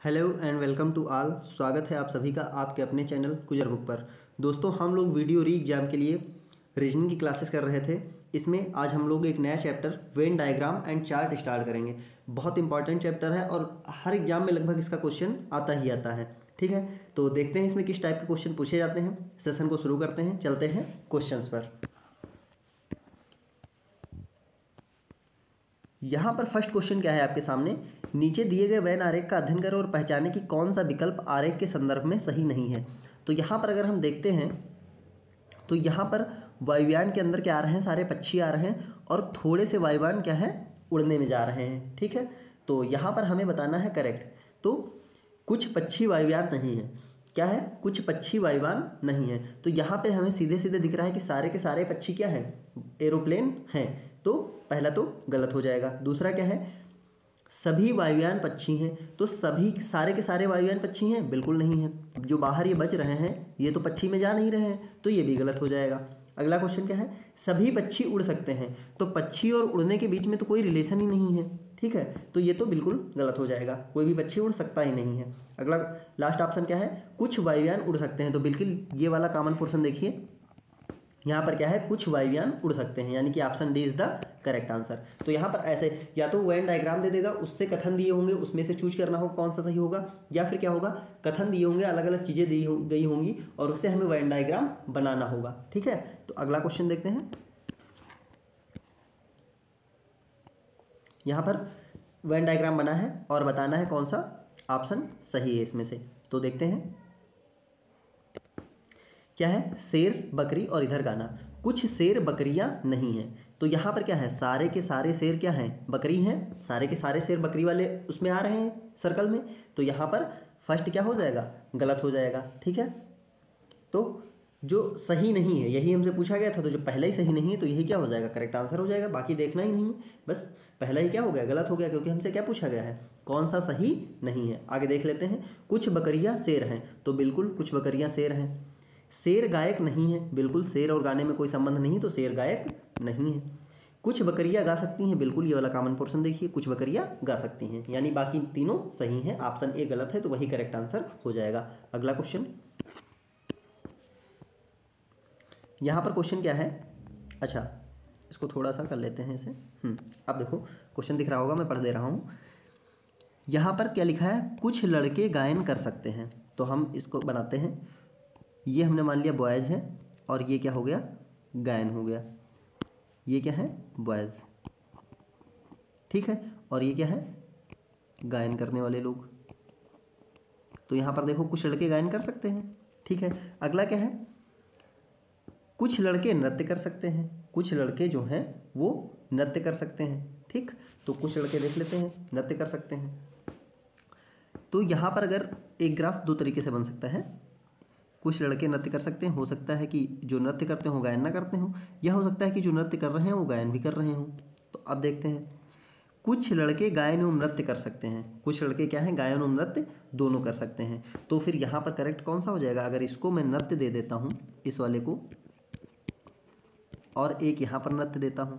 Hello and welcome to all. स्वागत है आप सभी का आपके अपने चैनल गुजर बुक पर। दोस्तों, हम लोग वीडियो री एग्जाम के लिए रीजनिंग की क्लासेस कर रहे थे। इसमें आज हम लोग एक नया chapter Venn diagram and chart start करेंगे। बहुत इंपॉर्टेंट चैप्टर है और हर एग्जाम में लगभग इसका क्वेश्चन आता ही आता है। ठीक है, तो देखते हैं इसमें किस टाइप के क्वेश्चन पूछे जाते हैं। सेशन को शुरू करते हैं, चलते हैं क्वेश्चंस पर। यहाँ पर फर्स्ट क्वेश्चन क्या है आपके सामने, नीचे दिए गए वेन आरेख का अध्ययन करें और पहचानें कि कौन सा विकल्प आरेख के संदर्भ में सही नहीं है। तो यहाँ पर अगर हम देखते हैं तो यहाँ पर वायुयान के अंदर क्या आ रहे हैं, सारे पक्षी आ रहे हैं और थोड़े से वायुयान क्या है, उड़ने में जा रहे हैं। ठीक है, तो यहाँ पर हमें बताना है करेक्ट। तो कुछ पक्षी वायुयान नहीं है, क्या है, कुछ पक्षी वायुयान नहीं है। तो यहाँ पे हमें सीधे सीधे दिख रहा है कि सारे के सारे पक्षी क्या हैं, एरोप्लेन हैं। तो पहला तो गलत हो जाएगा। दूसरा क्या है, सभी वायुयान पक्षी हैं। तो सभी सारे के सारे वायुयान पक्षी हैं, बिल्कुल नहीं है। जो बाहर ये बच रहे हैं ये तो पक्षी में जा नहीं रहे हैं, तो ये भी गलत हो जाएगा। अगला क्वेश्चन क्या है, सभी पक्षी उड़ सकते हैं। तो पक्षी और उड़ने के बीच में तो कोई रिलेशन ही नहीं है। ठीक है, तो ये तो बिल्कुल गलत हो जाएगा, कोई भी पक्षी उड़ सकता ही नहीं है। अगला लास्ट ऑप्शन क्या है, कुछ वायुयान उड़ सकते हैं। तो बिल्कुल ये वाला कॉमन पोर्शन देखिए, यहाँ पर क्या है, कुछ वायुयान उड़ सकते हैं, यानी कि option D is the correct answer. तो यहाँ पर ऐसे या तो वेन डायग्राम दे देगा, उससे कथन दिए होंगे, उसमें से चूज करना होगा कौन सा सही होगा, या फिर क्या होगा, कथन दिए होंगे, अलग अलग चीज़ें दी गई होंगी और उससे हमें वेन डायग्राम बनाना होगा। ठीक है, तो अगला क्वेश्चन देखते हैं। यहाँ पर वेन डायग्राम बना है और बताना है कौन सा ऑप्शन सही है इसमें से। तो देखते हैं क्या है, शेर बकरी और इधर गाना। कुछ शेर बकरियां नहीं हैं। तो यहाँ पर क्या है, सारे के सारे शेर क्या हैं, बकरी हैं। सारे के सारे शेर बकरी वाले उसमें आ रहे हैं सर्कल में। तो यहाँ पर फर्स्ट क्या हो जाएगा, गलत हो जाएगा। ठीक है, तो जो सही नहीं है यही हमसे पूछा गया था, तो जो पहला ही सही नहीं है तो यही क्या हो जाएगा, करेक्ट आंसर हो जाएगा। बाकी देखना ही नहीं है, बस पहला ही क्या हो गया, गलत हो गया, क्योंकि हमसे क्या पूछा गया है, कौन सा सही नहीं है। आगे देख लेते हैं, कुछ बकरियां शेर हैं। तो बिल्कुल कुछ बकरियां शेर हैं। शेर गायक नहीं है, बिल्कुल शेर और गाने में कोई संबंध नहीं, तो शेर गायक नहीं है। कुछ बकरियां गा सकती हैं, बिल्कुल ये वाला कॉमन पोर्शन देखिए, कुछ बकरियां गा सकती हैं, यानी बाकी तीनों सही हैं। ऑप्शन ए गलत है, तो वही करेक्ट आंसर हो जाएगा। अगला क्वेश्चन, यहाँ पर क्वेश्चन क्या है, अच्छा इसको थोड़ा सा कर लेते हैं इसे। अब देखो क्वेश्चन दिख रहा होगा, मैं पढ़ दे रहा हूँ। यहाँ पर क्या लिखा है, कुछ लड़के गायन कर सकते हैं। तो हम इसको बनाते हैं, ये हमने मान लिया बॉयज़ है और ये क्या हो गया, गायन हो गया। ये क्या है, बॉयज़। ठीक है, और ये क्या है, गायन करने वाले लोग। तो यहाँ पर देखो कुछ लड़के गायन कर सकते हैं। ठीक है, अगला क्या है, कुछ लड़के नृत्य कर सकते हैं। कुछ लड़के जो हैं वो नृत्य कर सकते हैं। ठीक, तो कुछ लड़के देख लेते हैं नृत्य कर सकते हैं। तो यहाँ पर अगर एक ग्राफ दो तरीके से बन सकता है, कुछ लड़के नृत्य कर सकते हैं, हो सकता है कि जो नृत्य करते हों गायन ना करते हों, या हो सकता है कि जो नृत्य कर रहे हैं वो गायन भी कर रहे हों। तो अब देखते हैं, कुछ लड़के गायन एवं नृत्य कर सकते हैं। कुछ लड़के क्या हैं, गायन एवं नृत्य दोनों कर सकते हैं। तो फिर यहाँ पर करेक्ट कौन सा हो जाएगा, अगर इसको मैं नृत्य दे देता हूँ, इस वाले को, और एक यहाँ पर नृत्य देता हूँ।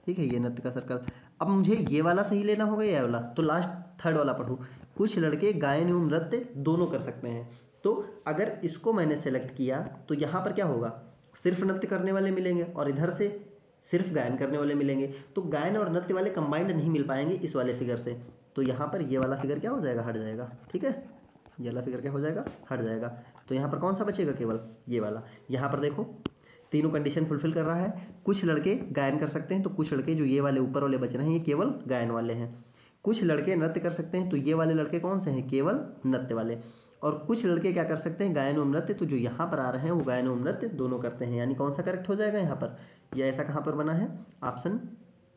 ठीक है, ये नृत्य का सर्कल। अब मुझे ये वाला सही लेना होगा या वाला, तो लास्ट थर्ड वाला पढ़ूँ, कुछ लड़के गायन एवं नृत्य दोनों कर सकते हैं। तो अगर इसको मैंने सेलेक्ट किया तो यहाँ पर क्या होगा, सिर्फ नृत्य करने वाले मिलेंगे और इधर से सिर्फ गायन करने वाले मिलेंगे। तो गायन और नृत्य वाले कंबाइंड नहीं मिल पाएंगे इस वाले फिगर से। तो यहाँ पर ये वाला फिगर क्या हो जाएगा, हट जाएगा। ठीक है, ये वाला फिगर क्या हो जाएगा, हट जाएगा। तो यहाँ पर कौन सा बचेगा, केवल ये वाला। यहाँ पर देखो तीनों कंडीशन फुलफिल कर रहा है। कुछ लड़के गायन कर सकते हैं, तो कुछ लड़के जो ये वाले ऊपर वाले बच रहे हैं ये केवल गायन वाले हैं। कुछ लड़के नृत्य कर सकते हैं, तो ये वाले लड़के कौन से हैं, केवल नृत्य वाले। और कुछ लड़के क्या कर सकते हैं, गायन एवं नृत्य, तो जो यहाँ पर आ रहे हैं वो गायन एवं नृत्य दोनों करते हैं। यानी कौन सा करेक्ट हो जाएगा यहाँ पर, या ऐसा कहाँ पर बना है ऑप्शन,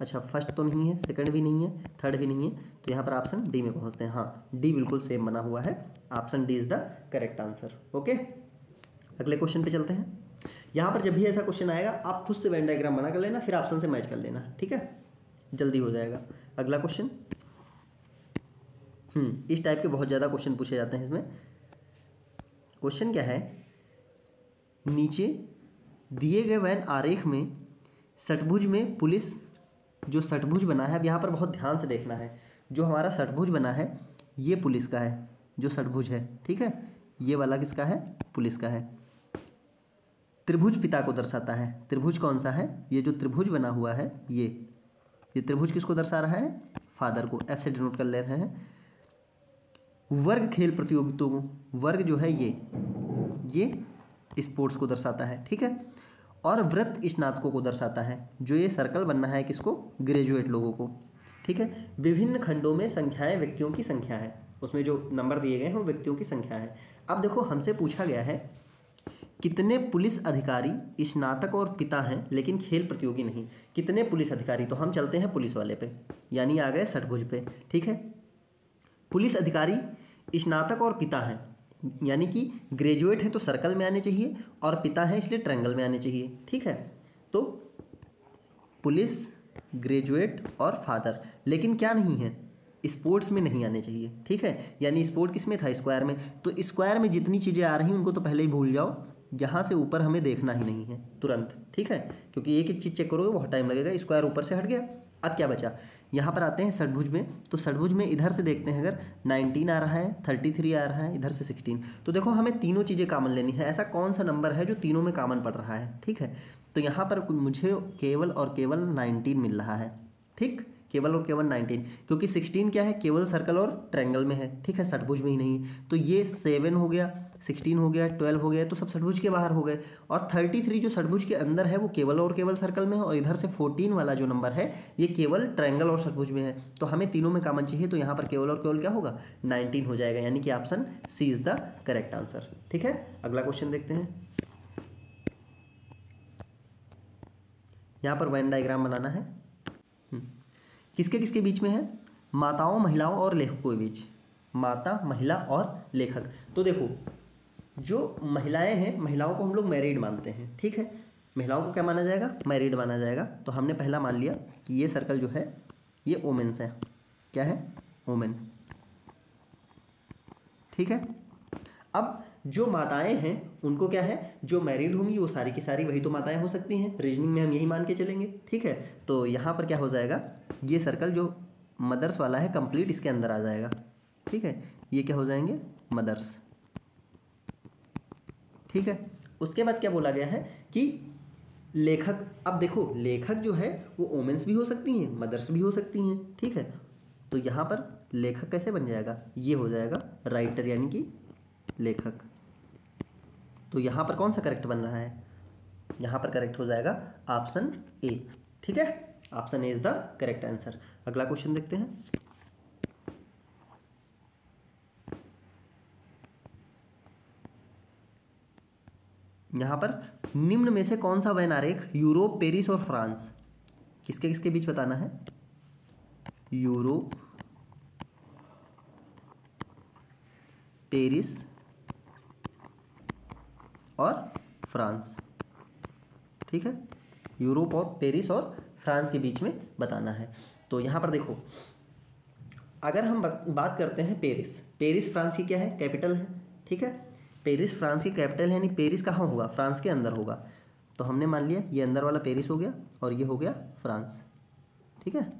अच्छा फर्स्ट तो नहीं है, सेकंड भी नहीं है, थर्ड भी नहीं है, तो यहाँ पर ऑप्शन डी में पहुँचते हैं। हाँ, डी बिल्कुल सेम बना हुआ है, option D is the correct answer. Okay, अगले क्वेश्चन पे चलते हैं। यहाँ पर जब भी ऐसा क्वेश्चन आएगा आप खुद से वेन डायग्राम बना कर लेना, फिर ऑप्शन से मैच कर लेना। ठीक है, जल्दी हो जाएगा। अगला क्वेश्चन, इस टाइप के बहुत ज़्यादा क्वेश्चन पूछे जाते हैं इसमें। क्वेश्चन क्या है, नीचे दिए गए वैन आरेख में षटभुज में पुलिस, जो षटभुज बना है, अब यहाँ पर बहुत ध्यान से देखना है। जो हमारा षटभुज बना है ये पुलिस का है जो षटभुज है, ठीक है। ये वाला किसका है? पुलिस का है। त्रिभुज पिता को दर्शाता है। त्रिभुज कौन सा है? ये जो त्रिभुज बना हुआ है ये त्रिभुज किसको दर्शा रहा है? फादर को। एफ से डिनोट कर ले रहे हैं। वर्ग खेल प्रतियोगिताओं को, वर्ग जो है ये स्पोर्ट्स को दर्शाता है, ठीक है। और व्रत स्नातकों को दर्शाता है, जो ये सर्कल बनना है किसको? ग्रेजुएट लोगों को, ठीक है। विभिन्न खंडों में संख्याएं व्यक्तियों की संख्या है, उसमें जो नंबर दिए गए हैं वो व्यक्तियों की संख्या है। अब देखो हमसे पूछा गया है कितने पुलिस अधिकारी स्नातक और पिता हैं लेकिन खेल प्रतियोगी नहीं। कितने पुलिस अधिकारी, तो हम चलते हैं पुलिस वाले पे, यानी आ गए षटभुज पे, ठीक है। पुलिस अधिकारी स्नातक और पिता हैं, यानी कि ग्रेजुएट है तो सर्कल में आने चाहिए, और पिता है इसलिए ट्रायंगल में आने चाहिए, ठीक है। तो पुलिस, ग्रेजुएट और फादर, लेकिन क्या नहीं है? स्पोर्ट्स में नहीं आने चाहिए, ठीक है। यानी स्पोर्ट किस में था? स्क्वायर में। तो स्क्वायर में जितनी चीज़ें आ रही हैं उनको तो पहले ही भूल जाओ, यहाँ से ऊपर हमें देखना ही नहीं है तुरंत, ठीक है, क्योंकि एक एक चीज़ चेक करोगे बहुत टाइम लगेगा। स्क्वायर ऊपर से हट गया। अब क्या बचा? यहाँ पर आते हैं षटभुज में, तो षटभुज में इधर से देखते हैं, अगर 19 आ रहा है, 33 आ रहा है, इधर से 16, तो देखो हमें तीनों चीज़ें कॉमन लेनी है। ऐसा कौन सा नंबर है जो तीनों में कॉमन पड़ रहा है, ठीक है। तो यहाँ पर मुझे केवल और केवल 19 मिल रहा है, ठीक, केवल और केवल 19, क्योंकि 16 क्या है? केवल सर्कल और ट्रायंगल में है, ठीक है, षटभुज में ही नहीं। तो ये 7 हो गया, 16 हो गया, 12 हो गया, तो सब षटभुज के बाहर हो गए। और 33 जो षटभुज के अंदर है वो केवल और केवल सर्कल में है, और इधर से 14 वाला जो नंबर है ये केवल ट्रायंगल और षटभुज में है। तो हमें तीनों में कॉमन चाहिए, तो यहाँ पर केवल और केवल क्या होगा? 19 हो जाएगा, यानी कि option C is the correct answer, ठीक है। अगला क्वेश्चन देखते हैं। यहाँ पर वेन डायग्राम बनाना है। किसके किसके बीच में है? माताओं, महिलाओं और लेखकों के बीच। माता, महिला और लेखक। तो देखो जो महिलाएं हैं, महिलाओं को हम लोग मैरिड मानते हैं, ठीक है। महिलाओं को क्या माना जाएगा? मैरिड माना जाएगा। तो हमने पहला मान लिया कि ये सर्कल जो है ये ओमेन्स है। क्या है? ओमेन, ठीक है। अब जो माताएं हैं उनको क्या है? जो मैरिड होंगी वो सारी की सारी वही तो माताएं हो सकती हैं। रीजनिंग में हम यही मान के चलेंगे, ठीक है। तो यहाँ पर क्या हो जाएगा? ये सर्कल जो मदर्स वाला है कंप्लीट इसके अंदर आ जाएगा, ठीक है। ये क्या हो जाएंगे? मदर्स, ठीक है। उसके बाद क्या बोला गया है कि लेखक। अब देखो लेखक जो है वो ओमेन्स भी हो सकती हैं, मदर्स भी हो सकती हैं, ठीक है। तो यहाँ पर लेखक कैसे बन जाएगा? ये हो जाएगा राइटर, यानी कि लेखक। तो यहाँ पर कौन सा करेक्ट बन रहा है? यहाँ पर करेक्ट हो जाएगा ऑप्शन ए, ठीक है। Option A is the correct answer. अगला क्वेश्चन देखते हैं। यहाँ पर निम्न में से कौन सा वेन आरेख यूरोप, पेरिस और फ्रांस, किसके किसके बीच बताना है? यूरोप, पेरिस और फ्रांस, ठीक है। यूरोप और पेरिस और फ्रांस के बीच में बताना है। तो यहाँ पर देखो अगर हम बात करते हैं पेरिस, पेरिस फ्रांस की क्या है? कैपिटल है, ठीक है। पेरिस फ्रांस की कैपिटल है, यानी पेरिस कहाँ होगा? फ्रांस के अंदर होगा। तो हमने मान लिया ये अंदर वाला पेरिस हो गया और ये हो गया फ्रांस, ठीक है।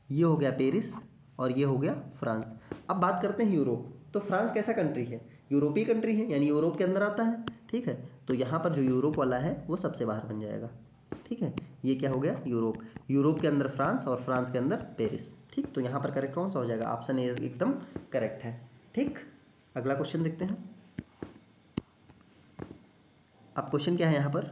ये हो गया पेरिस और ये हो गया फ्रांस। अब बात करते हैं यूरोप। तो फ्रांस कैसा कंट्री है? यूरोपीय कंट्री है, यानी यूरोप के अंदर आता है, ठीक है। तो यहाँ पर जो यूरोप वाला है वो सबसे बाहर बन जाएगा, ठीक है। ये क्या हो गया? यूरोप। यूरोप के अंदर फ्रांस और फ्रांस के अंदर पेरिस, ठीक। तो यहाँ पर करेक्ट कौन सा हो जाएगा? ऑप्शन ए एकदम करेक्ट है, ठीक। अगला क्वेश्चन देखते हैं। अब क्वेश्चन क्या है यहाँ पर?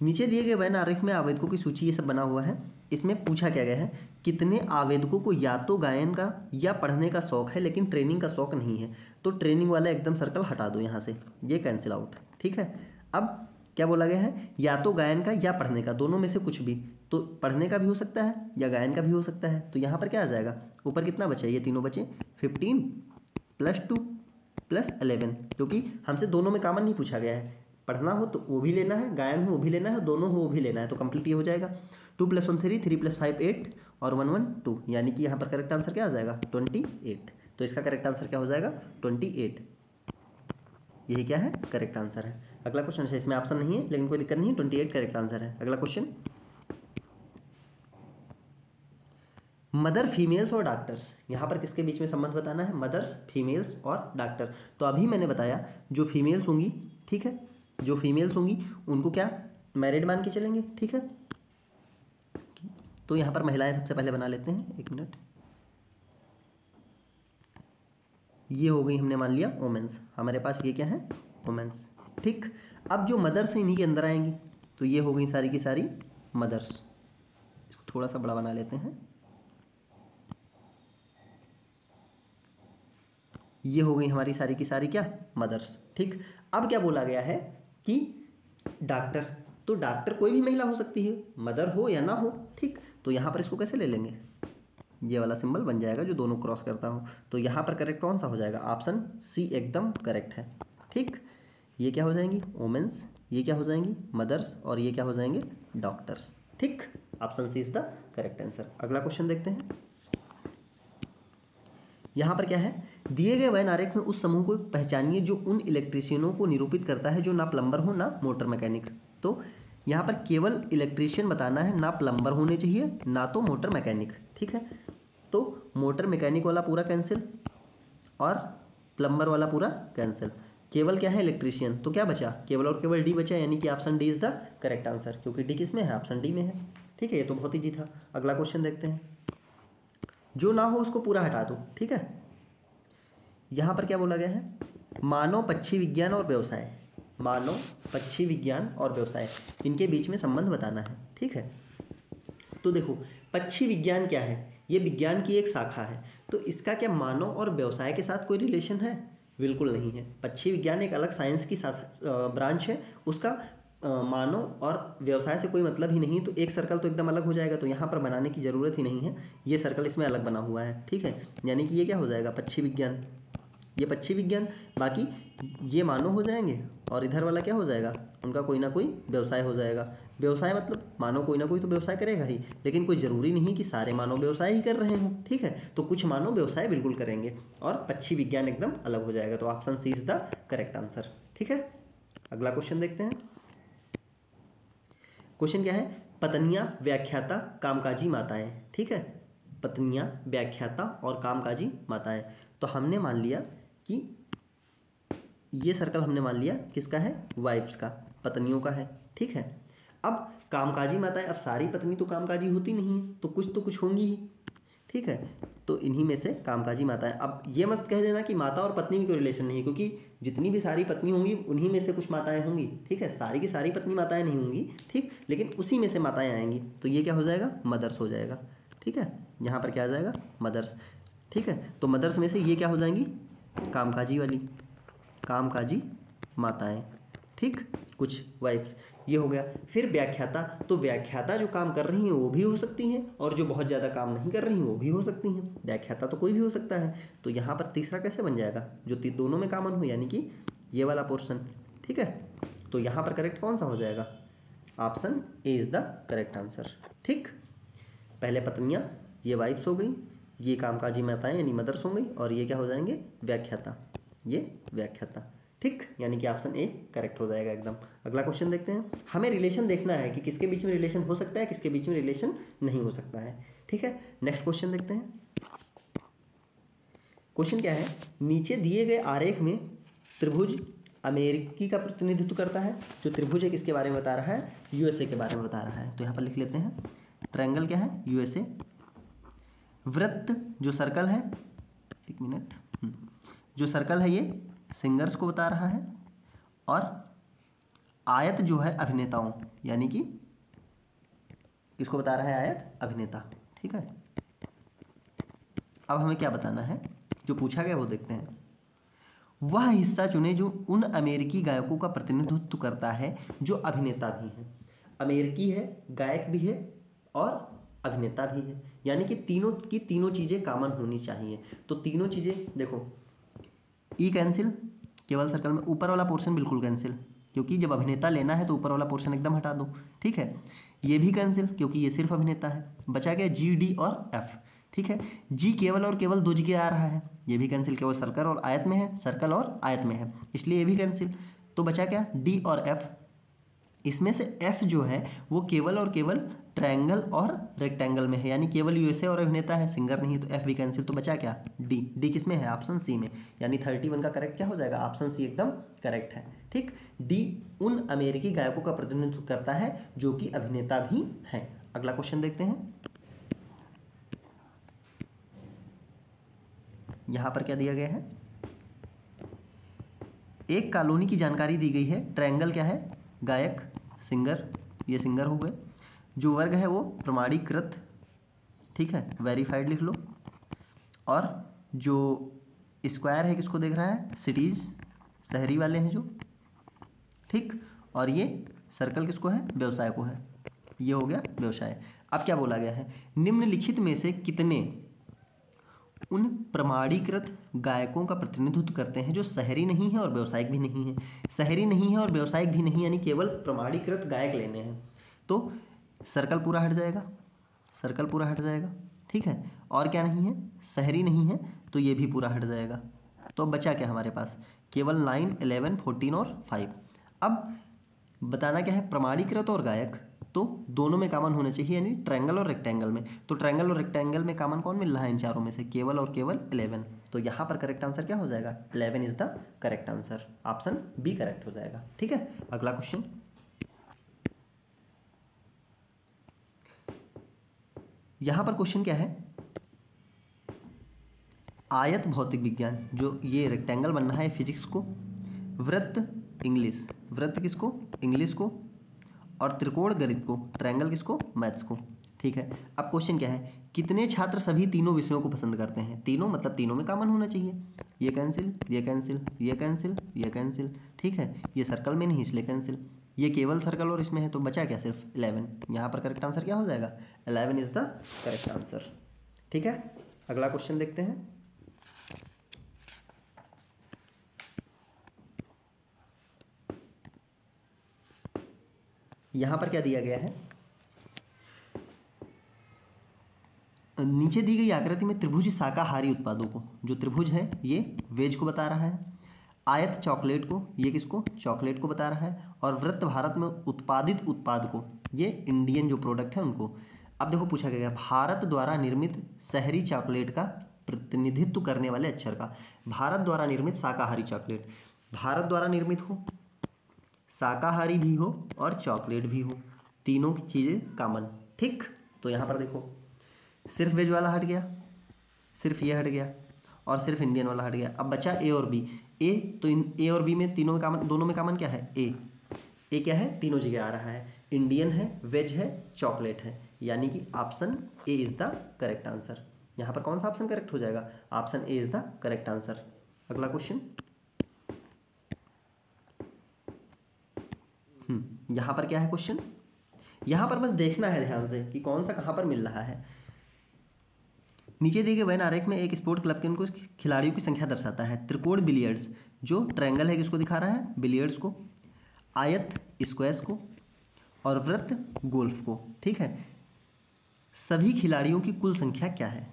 नीचे दिए गए वेन आरेख में आवेदकों की सूची ये सब बना हुआ है। इसमें पूछा क्या गया है? कितने आवेदकों को या तो गायन का या पढ़ने का शौक है लेकिन ट्रेनिंग का शौक नहीं है। तो ट्रेनिंग वाला एकदम सर्कल हटा दो यहाँ से, ये कैंसिल आउट, ठीक है। अब क्या बोला गया है? या तो गायन का या पढ़ने का, दोनों में से कुछ भी। तो पढ़ने का भी हो सकता है या गायन का भी हो सकता है। तो यहाँ पर क्या आ जाएगा? ऊपर कितना बचे? ये तीनों बचे 15 + 2 + 11, क्योंकि हमसे दोनों में कॉमन नहीं पूछा गया है। पढ़ना हो तो वो भी लेना है, गायन हो वो भी लेना है, दोनों हो वो भी लेना है। तो कंप्लीट ये हो जाएगा 2 + 1 3, 3 + 5 8 और 1 1 2, यानी कि यहाँ पर करेक्ट आंसर क्या आ जाएगा? 28। तो इसका करेक्ट आंसर क्या हो जाएगा? 28। यही क्या है? करेक्ट आंसर है। अगला क्वेश्चन है, इसमें ऑप्शन नहीं है लेकिन कोई दिक्कत नहीं है, 28 करेक्ट आंसर है। अगला क्वेश्चन, मदर, फीमेल्स और डॉक्टर्स, यहाँ पर किसके बीच में संबंध बताना है? मदर्स, फीमेल्स और डॉक्टर। तो अभी मैंने बताया जो फीमेल्स होंगी, ठीक है, जो फीमेल्स होंगी उनको क्या मैरिड मान के चलेंगे, ठीक है। तो यहाँ पर महिलाएं सबसे पहले बना लेते हैं, 1 मिनट। ये हो गई, हमने मान लिया वोमेंस, हमारे पास ये क्या है? वोमेंस, ठीक। अब जो मदर्स हैं इन्हीं के अंदर आएंगी, तो ये हो गई सारी की सारी मदर्स। इसको थोड़ा सा बड़ा बना लेते हैं, ये हो गई हमारी सारी की सारी क्या? मदर्स, ठीक। अब क्या बोला गया है कि डॉक्टर, तो डॉक्टर कोई भी महिला हो सकती है, मदर हो या ना हो, ठीक। तो यहाँ पर इसको कैसे ले लेंगे? ये वाला सिंबल बन जाएगा जो दोनों क्रॉस करता हो। तो यहाँ पर करेक्ट कौन सा हो जाएगा? ऑप्शन सी एकदम करेक्ट है, ठीक। ये क्या हो जाएंगी? वोमेंस, ये क्या हो जाएंगी? मदर्स, और ये क्या हो जाएंगे? डॉक्टर्स, ठीक। Option C is the correct answer. अगला क्वेश्चन देखते हैं। यहाँ पर क्या है? दिए गए वेन आरेख में उस समूह को पहचानिए जो उन इलेक्ट्रीशियनों को निरूपित करता है जो ना प्लम्बर हो ना मोटर मैकेनिक। तो यहाँ पर केवल इलेक्ट्रीशियन बताना है, ना प्लम्बर होने चाहिए ना तो मोटर मैकेनिक, ठीक है। तो मोटर मैकेनिक वाला पूरा कैंसिल और प्लम्बर वाला पूरा कैंसिल, केवल क्या है? इलेक्ट्रीशियन। तो क्या बचा? केवल और केवल डी बचा, यानी कि option D is the correct answer, क्योंकि डी किस में है? ऑप्शन डी में है, ठीक है। ये तो बहुत ईजी था। अगला क्वेश्चन देखते हैं। जो ना हो उसको पूरा हटा दो, ठीक है। यहाँ पर क्या बोला गया है? मानव पक्षी विज्ञान और व्यवसाय, मानव पक्षी विज्ञान और व्यवसाय, इनके बीच में संबंध बताना है, ठीक है। तो देखो, पक्षी विज्ञान क्या है? ये विज्ञान की एक शाखा है, तो इसका क्या मानव और व्यवसाय के साथ कोई रिलेशन है? बिल्कुल नहीं है। पक्षी विज्ञान एक अलग साइंस की ब्रांच है, उसका मानव और व्यवसाय से कोई मतलब ही नहीं। तो एक सर्कल तो एकदम अलग हो जाएगा, तो यहाँ पर बनाने की ज़रूरत ही नहीं है, ये सर्कल इसमें अलग बना हुआ है, ठीक है। यानी कि ये क्या हो जाएगा? पक्षी विज्ञान, ये पक्षी विज्ञान, बाकी ये मानव हो जाएंगे, और इधर वाला क्या हो जाएगा? उनका कोई ना कोई व्यवसाय हो जाएगा। व्यवसाय मतलब मानव कोई ना कोई तो व्यवसाय करेगा ही, लेकिन कोई ज़रूरी नहीं कि सारे मानव व्यवसाय ही कर रहे हों, ठीक है। तो कुछ मानव व्यवसाय बिल्कुल करेंगे, और पक्षी विज्ञान एकदम अलग हो जाएगा। तो option C is the correct answer, ठीक है। अगला क्वेश्चन देखते हैं। क्वेश्चन क्या है? पत्नियां, व्याख्याता, कामकाजी माताएं, ठीक है। पत्नियां, व्याख्याता और कामकाजी माताएं। तो हमने मान लिया कि ये सर्कल हमने मान लिया किसका है? वाइफ्स का, पत्नियों का है, ठीक है। अब कामकाजी माताएं, अब सारी पत्नी तो कामकाजी होती नहीं है, तो कुछ होंगी ही, ठीक है। तो इन्हीं में से कामकाजी माताएं। अब ये मत कह देना कि माता और पत्नी में कोई रिलेशन नहीं है, क्योंकि जितनी भी सारी पत्नी होंगी उन्हीं में से कुछ माताएं होंगी, ठीक है। सारी की सारी पत्नी माताएं नहीं होंगी, ठीक, लेकिन उसी में से माताएं आएंगी। तो ये क्या हो जाएगा? मदर्स हो जाएगा, ठीक है। यहाँ पर क्या आ जाएगा? मदर्स, ठीक है। तो मदर्स में से ये क्या हो जाएंगी? कामकाजी वाली, कामकाजी माताएं, ठीक, कुछ वाइफ्स, ये हो गया। फिर व्याख्याता, तो व्याख्याता जो काम कर रही हैं वो भी हो सकती हैं, और जो बहुत ज़्यादा काम नहीं कर रही हैं वो भी हो सकती हैं। व्याख्याता तो कोई भी हो सकता है। तो यहाँ पर तीसरा कैसे बन जाएगा? जो दोनों में कॉमन हो, यानी कि ये वाला पोर्शन, ठीक है। तो यहाँ पर करेक्ट कौन सा हो जाएगा? Option A is the correct answer, ठीक। पहले पत्नियाँ, ये वाइफ्स हो गई, ये कामकाजी माताएं यानी मदर्स हो गई, और ये क्या हो जाएंगे? व्याख्याता, ये व्याख्याता, ठीक। यानी कि ऑप्शन ए करेक्ट हो जाएगा एकदम। अगला क्वेश्चन देखते हैं। हमें रिलेशन देखना है कि किसके बीच में रिलेशन हो सकता है, किसके बीच में रिलेशन नहीं हो सकता है, ठीक है। नेक्स्ट क्वेश्चन देखते हैं। क्वेश्चन क्या है? नीचे दिए गए आरेख में त्रिभुज अमेरिकी का प्रतिनिधित्व करता है। जो त्रिभुज है किसके बारे में बता रहा है? यूएसए के बारे में बता रहा है। तो यहाँ पर लिख लेते हैं, ट्रायंगल क्या है? यूएसए। वृत्त जो सर्कल है, एक मिनट, जो सर्कल है ये सिंगर्स को बता रहा है, और आयत जो है अभिनेताओं, यानी कि किसको बता रहा है? आयत, अभिनेता, ठीक है। अब हमें क्या बताना है? जो पूछा गया वो देखते हैं। वह हिस्सा चुने जो उन अमेरिकी गायकों का प्रतिनिधित्व करता है जो अभिनेता भी हैं। अमेरिकी है, गायक भी है और अभिनेता भी है, यानी कि तीनों की तीनों चीज़ें कॉमन होनी चाहिए। तो तीनों चीज़ें देखो, ई कैंसिल, केवल सर्कल में ऊपर वाला पोर्शन बिल्कुल कैंसिल, क्योंकि जब अभिनेता लेना है तो ऊपर वाला पोर्शन एकदम हटा दो, ठीक है। ये भी कैंसिल, क्योंकि ये सिर्फ अभिनेता है। बचा गया जी, डी और एफ, ठीक है। जी केवल और केवल 2 जगह आ रहा है, ये भी कैंसिल, केवल सर्कल और आयत में है, सर्कल और आयत में है, इसलिए ये भी कैंसिल। तो बचा क्या? डी और एफ। इसमें से एफ जो है वो केवल और केवल ट्रायंगल और रेक्टेंगल में है, यानी केवल यूएसए और अभिनेता है, सिंगर नहीं है, तो एफ भी कैंसिल। तो बचा क्या, डी। डी किस में है, ऑप्शन सी में, यानी 31 का करेक्ट क्या हो जाएगा, ऑप्शन सी एकदम करेक्ट है। ठीक, डी उन अमेरिकी गायकों का प्रतिनिधित्व करता है जो कि अभिनेता भी हैं। अगला क्वेश्चन देखते हैं। यहां पर क्या दिया गया है, एक कॉलोनी की जानकारी दी गई है। ट्रायंगल क्या है, गायक, सिंगर, ये सिंगर हो गए। जो वर्ग है वो प्रमाणीकृत, ठीक है, वेरीफाइड लिख लो। और जो स्क्वायर है किसको देख रहा है, सिटीज़, शहरी वाले हैं जो, ठीक। और ये सर्कल किसको है, व्यवसाय को है। ये हो गया व्यवसाय। अब क्या बोला गया है, निम्नलिखित में से कितने उन प्रमाणीकृत गायकों का प्रतिनिधित्व करते हैं जो शहरी नहीं है और व्यावसायिक भी नहीं है। शहरी नहीं है और व्यावसायिक भी नहीं, यानी केवल प्रमाणीकृत गायक लेने हैं। तो सर्कल पूरा हट जाएगा, सर्कल पूरा हट जाएगा, ठीक है। और क्या नहीं है, शहरी नहीं है, तो ये भी पूरा हट जाएगा। तो अब बचा क्या हमारे पास, केवल 9, 11, 14 और 5। अब बताना क्या है, प्रमाणीकृत और गायक, तो दोनों में कॉमन होना चाहिए, यानी ट्रायंगल और रेक्टेंगल में। तो ट्रायंगल और रेक्टेंगल में कॉमन कौन मिल रहा है इन चारों में से, केवल और केवल 11। तो यहाँ पर करेक्ट आंसर क्या हो जाएगा, 11 is the correct answer, option B correct हो जाएगा। ठीक है, अगला क्वेश्चन। यहाँ पर क्वेश्चन क्या है, आयत भौतिक विज्ञान, जो ये रेक्टेंगल बनना है फिजिक्स को, वृत्त इंग्लिश, वृत्त किसको, इंग्लिश को, और त्रिकोण गणित को, ट्रायंगल किसको, मैथ्स को। ठीक है, अब क्वेश्चन क्या है, कितने छात्र सभी तीनों विषयों को पसंद करते हैं। तीनों मतलब तीनों में कॉमन होना चाहिए। ये कैंसिल, ये कैंसिल, ये कैंसिल, ये कैंसिल, ठीक है। ये सर्कल में नहीं इसलिए कैंसिल, ये केवल सर्कल और इसमें है, तो बचा क्या, सिर्फ 11। यहाँ पर करेक्ट आंसर क्या हो जाएगा, 11 इज द करेक्ट आंसर। ठीक है, अगला क्वेश्चन देखते हैं। यहाँ पर क्या दिया गया है, नीचे दी गई आकृति में त्रिभुज शाकाहारी उत्पादों को, जो त्रिभुज है ये वेज को बता रहा है, आयत चॉकलेट को, ये किसको, चॉकलेट को बता रहा है, और वृत्त भारत में उत्पादित उत्पाद को, ये इंडियन जो प्रोडक्ट है उनको। अब देखो पूछा गया भारत द्वारा निर्मित शहरी चॉकलेट का प्रतिनिधित्व करने वाले अक्षर का। भारत द्वारा निर्मित शाकाहारी चॉकलेट, भारत द्वारा निर्मित हो, शाकाहारी भी हो और चॉकलेट भी हो, तीनों की चीज़ें कॉमन। ठीक, तो यहाँ पर देखो सिर्फ वेज वाला हट गया, सिर्फ ये हट गया, और सिर्फ इंडियन वाला हट गया। अब बचा ए और बी। ए तो इन ए और बी में तीनों में कॉमन, दोनों में कॉमन क्या है, ए क्या है, तीनों जगह आ रहा है, इंडियन है, वेज है, चॉकलेट है, यानी कि option A is the correct answer. यहाँ पर कौन सा ऑप्शन करेक्ट हो जाएगा, option A is the correct answer. अगला क्वेश्चन, यहाँ पर क्या है क्वेश्चन, यहाँ पर बस देखना है ध्यान से कि कौन सा कहाँ पर मिल रहा है। नीचे दिए गए वेन आरेख में एक स्पोर्ट क्लब के उनको खिलाड़ियों की संख्या दर्शाता है। त्रिकोण बिलियर्ड्स, जो ट्रायंगल है किसको दिखा रहा है, बिलियर्ड्स को, आयत स्क्वैश को, और वृत्त गोल्फ को। ठीक है, सभी खिलाड़ियों की कुल संख्या क्या है,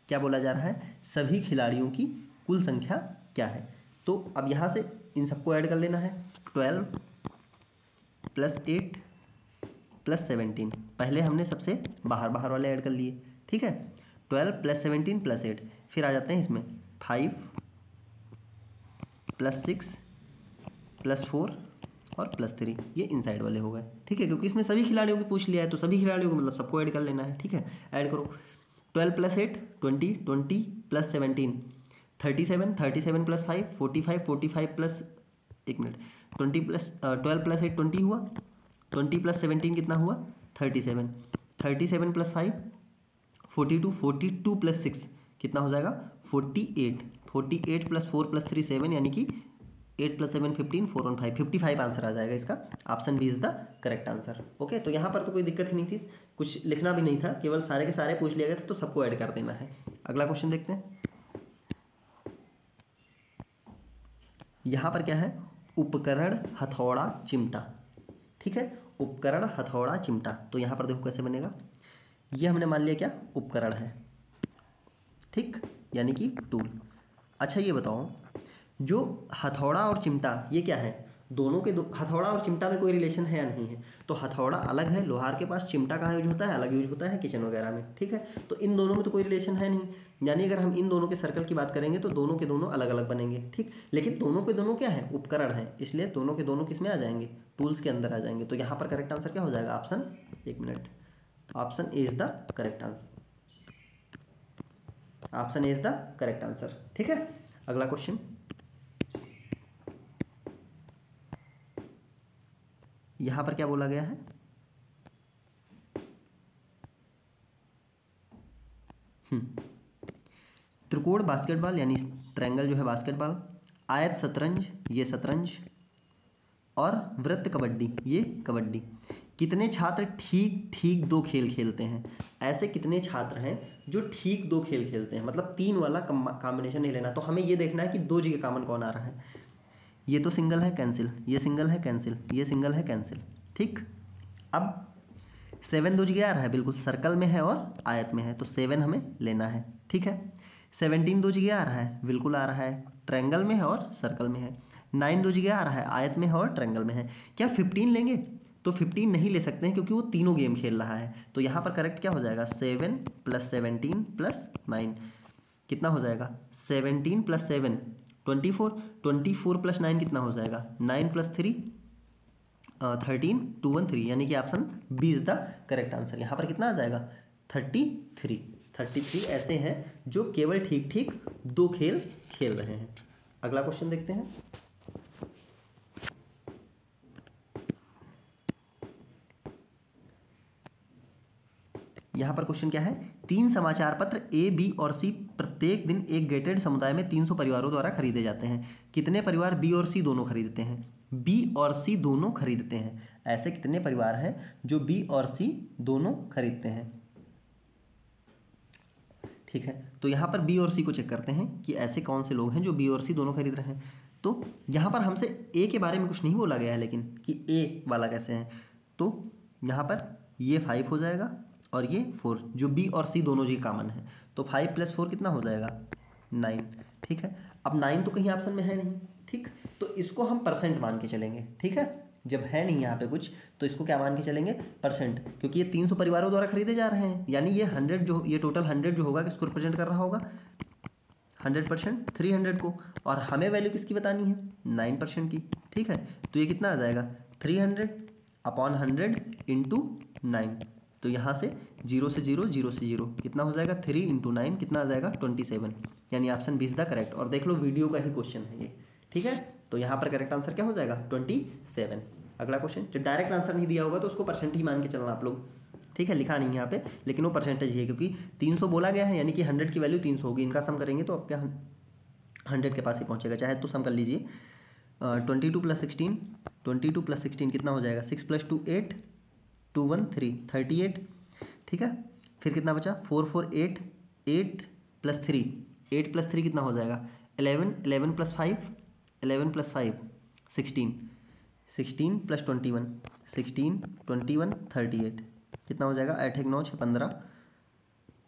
क्या बोला जा रहा है, सभी खिलाड़ियों की कुल संख्या क्या है। तो अब यहाँ से इन सबको ऐड कर लेना है, 12 + 8 + 17। पहले हमने सबसे बाहर वाले ऐड कर लिए, ठीक है। 12 + 17 + 8, फिर आ जाते हैं इसमें 5 + 6 + 4 और +3, ये इनसाइड वाले हो गए। ठीक है, क्योंकि इसमें सभी खिलाड़ियों को पूछ लिया है, तो सभी खिलाड़ियों को मतलब सबको ऐड कर लेना है। ठीक है, ऐड करो, 12 + 8 20, 20 + 17 37, 37 + 5 45, 45 प्लस 1 मिनट 12 + 8 20 हुआ, 20 + 17 कितना हुआ, 37, 37 + 5 42, 42 + 6 कितना हो जाएगा, 48, 48 + 4 + 3 7, यानी कि 8 + 7 15, 4 और 5 55 आंसर आ जाएगा इसका। Option B is the correct answer. Okay, तो यहाँ पर तो कोई दिक्कत ही नहीं थी, कुछ लिखना भी नहीं था, केवल सारे के सारे पूछ लिया गया था, तो सबको ऐड कर देना है। अगला क्वेश्चन देखते हैं। यहाँ पर क्या है, उपकरण, हथौड़ा, चिमटा। ठीक है, उपकरण, हथौड़ा, चिमटा। तो यहाँ पर देखो कैसे बनेगा, ये हमने मान लिया क्या, उपकरण है, ठीक, यानी कि टूल। अच्छा ये बताओ, जो हथौड़ा और चिमटा ये क्या है, दोनों के हथौड़ा और चिमटा में कोई रिलेशन है या नहीं है? तो हथौड़ा अलग है लोहार के पास, चिमटा कहाँ यूज होता है? अलग यूज होता है किचन वगैरह में, ठीक है। तो इन दोनों में तो कोई रिलेशन है नहीं, यानी अगर हम इन दोनों के सर्कल की बात करेंगे तो दोनों के दोनों अलग अलग बनेंगे, ठीक। लेकिन दोनों के दोनों क्या है? उपकरण हैं, इसलिए दोनों के दोनों किस में आ जाएंगे? टूल्स के अंदर आ जाएंगे। तो यहाँ पर करेक्ट आंसर क्या हो जाएगा? ऑप्शन, एक minute, option A is the correct answer. Option A is the correct answer, ठीक है। अगला क्वेश्चन, यहां पर क्या बोला गया है? त्रिकोण बास्केटबॉल यानी ट्रायंगल जो है बास्केटबॉल, आयत शतरंज ये शतरंज, और वृत्त कबड्डी ये कबड्डी। कितने छात्र ठीक ठीक दो खेल खेलते हैं? ऐसे कितने छात्र हैं जो ठीक दो खेल खेलते हैं? मतलब 3 वाला कॉम्बिनेशन नहीं लेना, तो हमें ये देखना है कि 2 जगह कॉमन कौन आ रहा है। ये तो सिंगल है, कैंसिल, ये सिंगल है, कैंसिल, ये सिंगल है, कैंसिल, ठीक। अब 7 2 जगह आ रहा है, बिल्कुल सर्कल में है और आयत में है, तो 7 हमें लेना है, ठीक है। 17 2 जगह आ रहा है, बिल्कुल आ रहा है, ट्रायंगल में है और सर्कल में है। 9 2 जगह आ रहा है, आयत में है और ट्रायंगल में है। क्या 15 लेंगे? तो 15 नहीं ले सकते हैं क्योंकि वो तीनों गेम खेल रहा है। तो यहाँ पर करेक्ट क्या हो जाएगा? 7 + 17 + 9 कितना हो जाएगा? 17 + 7 24, 24 + 9 कितना हो जाएगा? 9 + 3 13, 2 1 3, यानी कि option B is the correct answer. यहाँ पर कितना आ जाएगा? 33 ऐसे हैं जो केवल ठीक ठीक 2 खेल खेल रहे हैं। अगला क्वेश्चन देखते हैं। यहाँ पर क्वेश्चन क्या है? 3 समाचार पत्र ए, बी और सी प्रत्येक दिन एक गेटेड समुदाय में 300 परिवारों द्वारा खरीदे जाते हैं। कितने परिवार बी और सी दोनों खरीदते हैं? बी और सी दोनों खरीदते हैं। ऐसे कितने परिवार हैं जो बी और सी दोनों खरीदते हैं? ठीक है, तो यहाँ पर बी और सी को चेक करते हैं कि ऐसे कौन से लोग हैं जो बी और सी दोनों खरीद रहे हैं। तो यहाँ पर हमसे ए के बारे में कुछ नहीं बोला गया है, लेकिन कि ए वाला कैसे है। तो यहाँ पर ये 5 हो जाएगा और ये 4, जो बी और सी दोनों जी कॉमन है। तो 5 + 4 कितना हो जाएगा? 9, ठीक है। अब 9 तो कहीं ऑप्शन में है नहीं, ठीक, तो इसको हम परसेंट मान के चलेंगे, ठीक है। जब है नहीं यहाँ पे कुछ तो इसको क्या मान के चलेंगे? परसेंट, क्योंकि ये 300 परिवारों द्वारा खरीदे जा रहे हैं, यानी ये 100 जो ये टोटल 100 जो होगा किसको रिप्रेजेंट कर रहा होगा? 100%, 300 को। और हमें वैल्यू किसकी बतानी है? 9% की, ठीक है। तो ये कितना आ जाएगा? 300/100 × 9। तो यहाँ से 0 से 0, 0 से 0 कितना हो जाएगा? 3 × 9 कितना आ जाएगा? 27, यानी option B is the correct. और देख लो वीडियो का ही क्वेश्चन है ये, ठीक है। तो यहाँ पर करेक्ट आंसर क्या हो जाएगा? 27। अगला क्वेश्चन, जो डायरेक्ट आंसर नहीं दिया होगा तो उसको परसेंट ही मान के चलना आप लोग, ठीक है। लिखा नहीं है यहाँ पे, लेकिन वो परसेंटेज ही है, क्योंकि 300 बोला गया है, यानी कि 100 की वैल्यू 300 होगी। इनका सम करेंगे तो अब क्या 100 के पास ही पहुँचेगा, चाहे तो सम कर लीजिए। 22 + 16, 22 + 16 कितना हो जाएगा? 6 + 2 8, 2 1 3, 38, ठीक है। फिर कितना बचा? 4 4 8, 8 + 3, 8 + 3 कितना हो जाएगा? 11, 11 + 5, 11 + 5 16, 16 + 21, 16 21 38 कितना हो जाएगा? 8 1 9 6 15,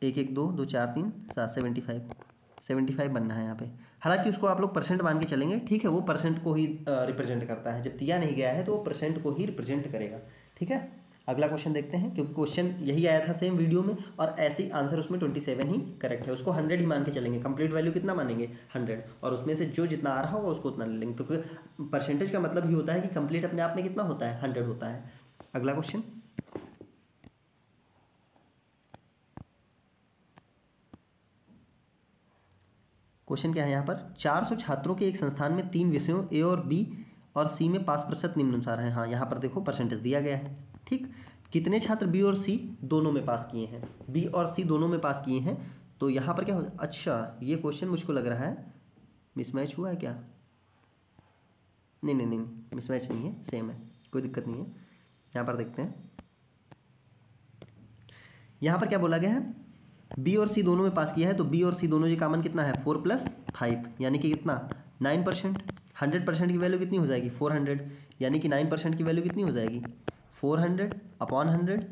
1 1 2 2 4 3 7 75 बनना है यहाँ पे। हालांकि उसको आप लोग परसेंट मान के चलेंगे, ठीक है। वो परसेंट को ही रिप्रेजेंट करता है, जब दिया नहीं गया है तो वो परसेंट को ही रिप्रेजेंट करेगा, ठीक है। अगला क्वेश्चन देखते हैं, क्योंकि क्वेश्चन यही आया था सेम वीडियो में, और ऐसे ही आंसर उसमें 27 ही करेक्ट है। उसको 100 ही मान के चलेंगे, कंप्लीट वैल्यू कितना मानेंगे? 100, और उसमें से जो जितना आ रहा होगा उसको उतना ले लेंगे, क्योंकि परसेंटेज का मतलब ही होता है कि कंप्लीट अपने आप में कितना होता है? 100 होता है। अगला क्वेश्चन, क्वेश्चन क्या है यहाँ पर? 400 छात्रों के एक संस्थान में 3 विषयों ए और बी और सी में पास प्रतिशत निम्नानुसार है। हाँ, यहाँ पर देखो परसेंटेज दिया गया है, ठीक। कितने छात्र बी और सी दोनों में पास किए हैं? बी और सी दोनों में पास किए हैं। तो यहाँ पर क्या हो? अच्छा, ये क्वेश्चन मुझको लग रहा है मिसमैच हुआ है क्या? नहीं नहीं नहीं, मिसमैच नहीं है, सेम है, कोई दिक्कत नहीं है। यहाँ पर देखते हैं, यहाँ पर क्या बोला गया है? बी और सी दोनों में पास किया है, तो बी और सी दोनों जी कॉमन कितना है? 4 + 5, यानी कि कितना? 9%। 100% की वैल्यू कितनी हो जाएगी? 400, यानी कि 9% की वैल्यू कितनी हो जाएगी? 400/100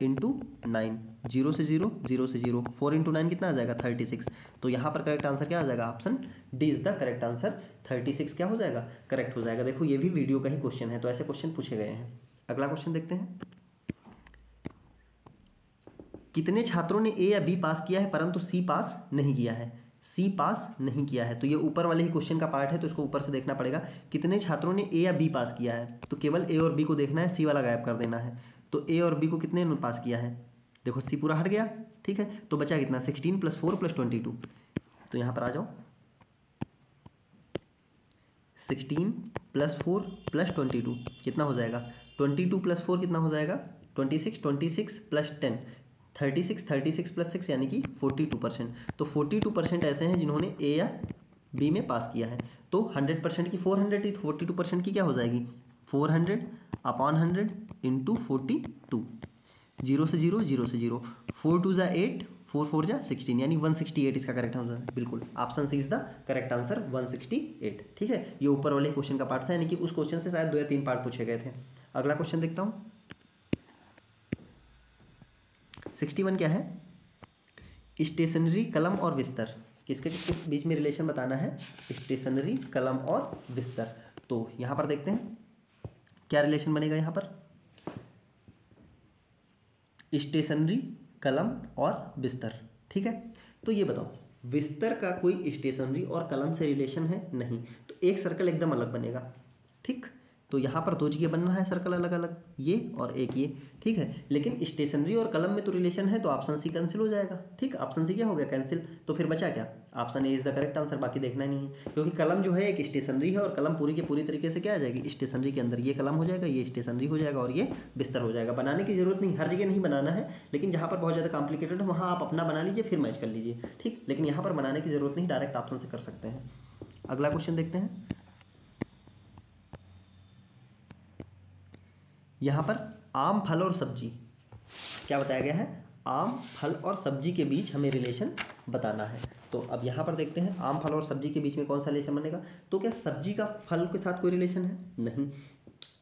इंटू 9, 0 से 0, 0 से 0, 4 इंटू 9 कितना आ जाएगा 36। तो यहाँ पर करेक्ट आंसर क्या आ जाएगा, option D is the correct answer. 36 क्या हो जाएगा, करेक्ट हो जाएगा। देखो ये भी वीडियो का ही क्वेश्चन है, तो ऐसे क्वेश्चन पूछे गए हैं। अगला क्वेश्चन देखते हैं, कितने छात्रों ने ए या बी पास किया है परंतु सी पास नहीं किया है। सी पास नहीं किया है, तो ये ऊपर वाले ही क्वेश्चन का पार्ट है, तो इसको ऊपर से देखना पड़ेगा। कितने छात्रों ने ए या बी पास किया है, तो केवल ए और बी को देखना है, सी वाला गायब कर देना है। तो ए और बी को कितने ने पास किया है, देखो सी पूरा हट गया, ठीक है, तो बचा कितना 16 + 4 + 22। तो यहाँ पर आ जाओ, 16 + 4 + 22 कितना हो जाएगा, 22 + 4 कितना हो जाएगा 26, 26 + 10 36, 36 + 6 यानी कि 42%। तो 42% ऐसे हैं जिन्होंने ए या बी में पास किया है। तो 100% की 400 थी, 42% की क्या हो जाएगी 400/100 × 42, 0 से 0, 0 से 0, 4 2 = 8, 4 4 = 16, यानी 168 इसका करेक्ट आंसर है। बिल्कुल option C is the correct answer, 168। ठीक है, ये ऊपर वाले क्वेश्चन का पार्ट था, यानी कि उस क्वेश्चन से शायद 2 या 3 पार्ट पूछे गए थे। अगला क्वेश्चन देखता हूँ, 61 क्या है, स्टेशनरी कलम और बिस्तर, किसके किसके बीच में रिलेशन बताना है, स्टेशनरी कलम और बिस्तर। तो यहाँ पर देखते हैं क्या रिलेशन बनेगा यहाँ पर, स्टेशनरी कलम और बिस्तर। ठीक है, तो ये बताओ बिस्तर का कोई स्टेशनरी और कलम से रिलेशन है नहीं, तो एक सर्कल एकदम अलग बनेगा। ठीक, तो यहाँ पर 2 जगह बनना है सर्कल अलग अलग, ये और एक ये। ठीक है, लेकिन स्टेशनरी और कलम में तो रिलेशन है, तो ऑप्शन सी कैंसिल हो जाएगा। ठीक, ऑप्शन सी क्या हो गया कैंसिल, तो फिर बचा क्या, option A is the correct answer, बाकी देखना नहीं है, क्योंकि कलम जो है एक स्टेशनरी है और कलम पूरी के पूरी तरीके से क्या आ जाएगी स्टेशनरी के अंदर, ये कलम हो जाएगा, ये स्टेशनरी हो जाएगा और ये बिस्तर हो जाएगा। बनाने की जरूरत नहीं, हर जगह नहीं बनाना है, लेकिन जहाँ पर बहुत ज़्यादा कॉम्प्लिकेटेड है वहाँ आप अपना बना लीजिए फिर मैच कर लीजिए। ठीक, लेकिन यहाँ पर बनाने की जरूरत नहीं, डायरेक्ट ऑप्शन से कर सकते हैं। अगला क्वेश्चन देखते हैं, यहाँ पर आम, फल और सब्जी क्या बताया गया है, आम, फल और सब्जी के बीच हमें रिलेशन बताना है। तो अब यहाँ पर देखते हैं आम, फल और सब्जी के बीच में कौन सा रिलेशन बनेगा। तो क्या सब्जी का फल के साथ कोई रिलेशन है, नहीं।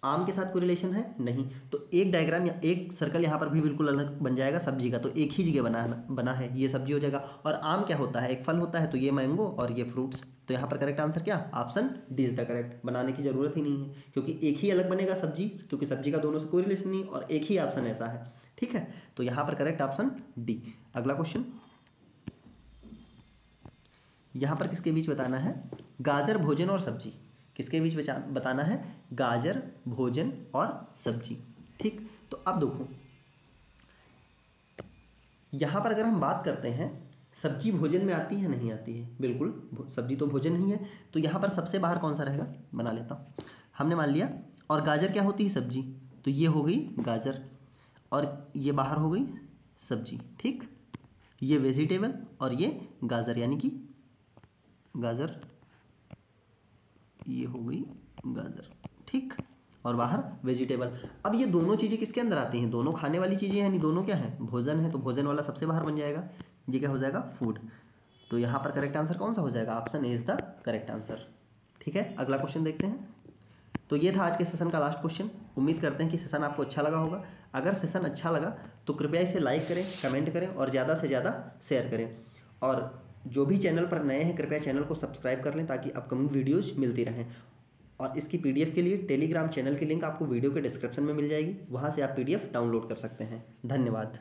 आम के साथ कोई रिलेशन है, नहीं। तो एक डायग्राम या एक सर्कल यहाँ पर भी बिल्कुल अलग बन जाएगा सब्जी का, तो एक ही जगह बना है, ये सब्जी हो जाएगा। और आम क्या होता है, एक फल होता है, तो ये मैंगो और ये फ्रूट्स। तो यहाँ पर करेक्ट आंसर क्या, option D is the correct, बनाने की जरूरत ही नहीं है, क्योंकि एक ही अलग बनेगा सब्जी, क्योंकि सब्जी का दोनों से कोई रिलेशन नहीं और एक ही ऑप्शन ऐसा है। ठीक है, तो यहाँ पर करेक्ट ऑप्शन डी। अगला क्वेश्चन, यहाँ पर किसके बीच बताना है, गाजर, भोजन और सब्जी, किसके बीच बताना है, गाजर, भोजन और सब्जी। ठीक, तो अब देखो यहाँ पर अगर हम बात करते हैं सब्जी भोजन में आती है नहीं आती है, बिल्कुल सब्जी तो भोजन नहीं है, तो यहाँ पर सबसे बाहर कौन सा रहेगा, बना लेता हूँ। हमने मान लिया, और गाजर क्या होती है, सब्जी, तो ये हो गई गाजर और ये बाहर हो गई सब्जी। ठीक, ये वेजिटेबल और ये गाजर, यानी कि गाजर, ये हो गई गाजर। ठीक, और बाहर वेजिटेबल। अब ये दोनों चीज़ें किसके अंदर आती हैं, दोनों खाने वाली चीज़ें हैं, यानी दोनों क्या हैं, भोजन है, तो भोजन वाला सबसे बाहर बन जाएगा, ये क्या हो जाएगा फूड। तो यहाँ पर करेक्ट आंसर कौन सा हो जाएगा, option A is the correct answer. ठीक है, अगला क्वेश्चन देखते हैं। तो ये था आज के सेशन का लास्ट क्वेश्चन। उम्मीद करते हैं कि सेशन आपको अच्छा लगा होगा। अगर सेशन अच्छा लगा तो कृपया इसे लाइक करें, कमेंट करें और ज़्यादा से ज़्यादा शेयर करें। और जो भी चैनल पर नए हैं कृपया चैनल को सब्सक्राइब कर लें ताकि अपकमिंग वीडियोज़ मिलती रहें। और इसकी पीडीएफ के लिए टेलीग्राम चैनल की लिंक आपको वीडियो के डिस्क्रिप्शन में मिल जाएगी, वहाँ से आप पीडीएफ डाउनलोड कर सकते हैं। धन्यवाद।